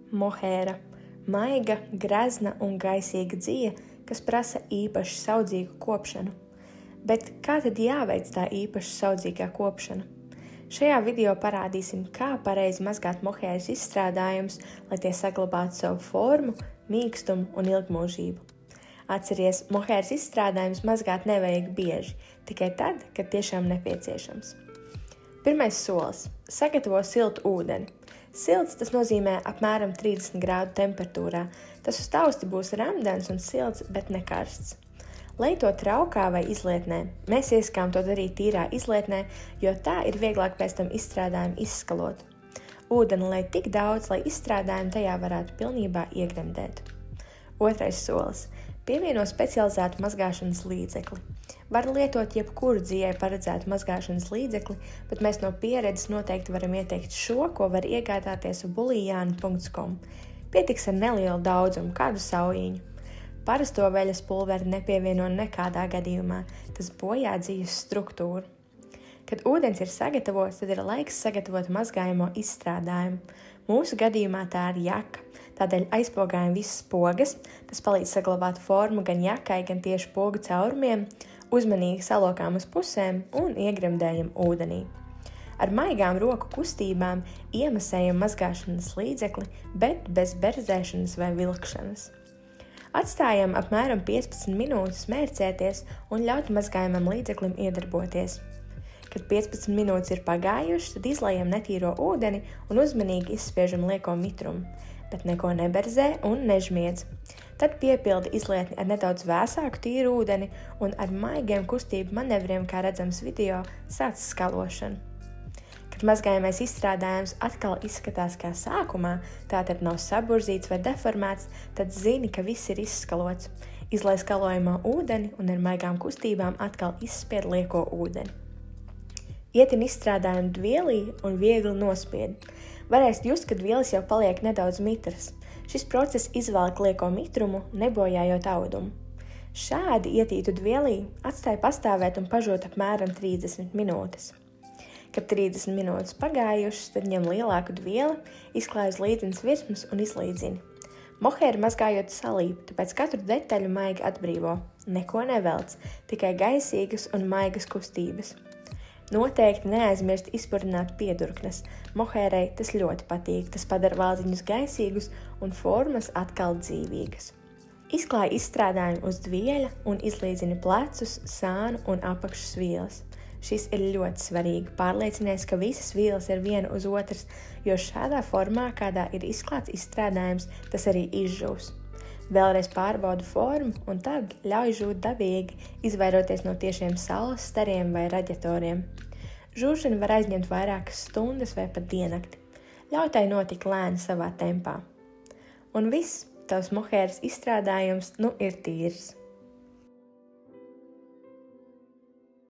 Mohēra – maiga, grezna un gaisīga dzija, kas prasa īpaši saudzīgu kopšanu. Bet kā tad jāveic tā īpaši saudzīgā kopšana? Šajā video parādīsim, kā pareizi mazgāt mohēras izstrādājumus, lai tie saglabātu savu formu, mīkstumu un ilgmūžību. Atceries, mohēras izstrādājumus mazgāt nevajag bieži, tikai tad, kad tiešām nepieciešams. Pirmais solis – sagatavo siltu ūdeni. Silts tas nozīmē apmēram 30 grādu temperatūrā. Tas uz tausti būs ramdens un silts, bet ne karsts. Lai to traukā vai izlietnē, mēs ieskām to darīt tīrā izlietnē, jo tā ir vieglāk pēc tam izstrādājumu izskalot. Ūdeni lai tik daudz, lai izstrādājumu tajā varētu pilnībā iegremdēt. Otrais solis – pievieno specializētu mazgāšanas līdzekli. Var lietot jebkuru dzijai paredzētu mazgāšanas līdzekli, bet mēs no pieredzes noteikti varam ieteikt šo, ko var iegādāties bulijāni.com. Pietiks ar nelielu daudzumu, kādu saujiņu. Parasto veļas pulveri nepievieno nekādā gadījumā, tas bojā dzijas struktūru. Kad ūdens ir sagatavots, tad ir laiks sagatavot mazgājamo izstrādājumu. Mūsu gadījumā tā ir jaka, tādēļ aizpogājam visas pogas, tas palīdz saglabāt formu gan jakai, gan tieši pogu caurumiem, uzmanīgi salokām uz pusēm un iegremdējam ūdenī. Ar maigām roku kustībām iemasējam mazgāšanas līdzekli, bet bez berzēšanas vai vilkšanas. Atstājam apmēram 15 minūtes mērcēties un ļaut mazgājumam līdzeklim iedarboties. Kad 15 minūtes ir pagājušas, tad izlejam netīro ūdeni un uzmanīgi izspiežam lieko mitrumu, bet neko neberzē un nežmiedz. Tad piepildi izlietni ar nedaudz vēsāku tīru ūdeni un ar maigiem kustību manevriem, kā redzams video, sāc skalošanu. Kad mazgājamais izstrādājums atkal izskatās kā sākumā, tātad nav saburzīts vai deformēts, tad zini, ka viss ir izskalots. Izlai skalojamo ūdeni un ar maigām kustībām atkal izspied lieko ūdeni. Ietin izstrādājumu dvielī un viegli nospied. Varēs just, kad vielas jau paliek nedaudz mitras. Šis process izvelk lieko mitrumu, nebojājot audumu. Šādi ietītu dvielī atstāj pastāvēt un pažot apmēram 30 minūtes. Kad 30 minūtes pagājušas, tad ņem lielāku dvieli, izklāj uz līdzenas virsmas un izlīdzini. Mohēra mazgājot salīp, tāpēc katru detaļu maigi atbrīvo. Neko nevelc, tikai gaisīgas un maigas kustības. Noteikti neaizmirst izpurināt piedurknes. Mohērai tas ļoti patīk, tas padara valdziņus gaisīgus un formas atkal dzīvīgas. Izklāj izstrādājumu uz dvieļa un izlīdzini plecus, sānu un apakšas vielas. Šis ir ļoti svarīgi. Pārliecinies, ka visas vielas ir viena uz otras, jo šādā formā, kādā ir izklāts izstrādājums, tas arī izžūs. Vēlreiz pārbaudu formu un tad ļauj žūt dabīgi, izvairoties no tiešiem saules stariem vai raģatoriem. Žūšana var aizņemt vairākas stundas vai pat diennakti. Ļauj tai notikt lēni savā tempā. Un viss, tavs mohēras izstrādājums nu ir tīrs.